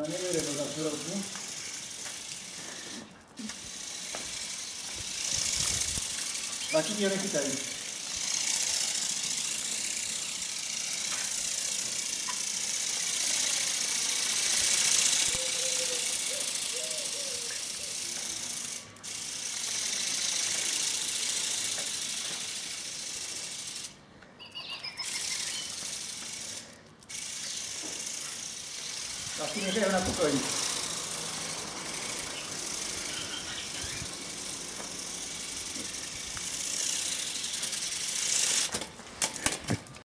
ne vedo da troppo. बाकी भी हमें चाहिए। बाकी में से हमें आपको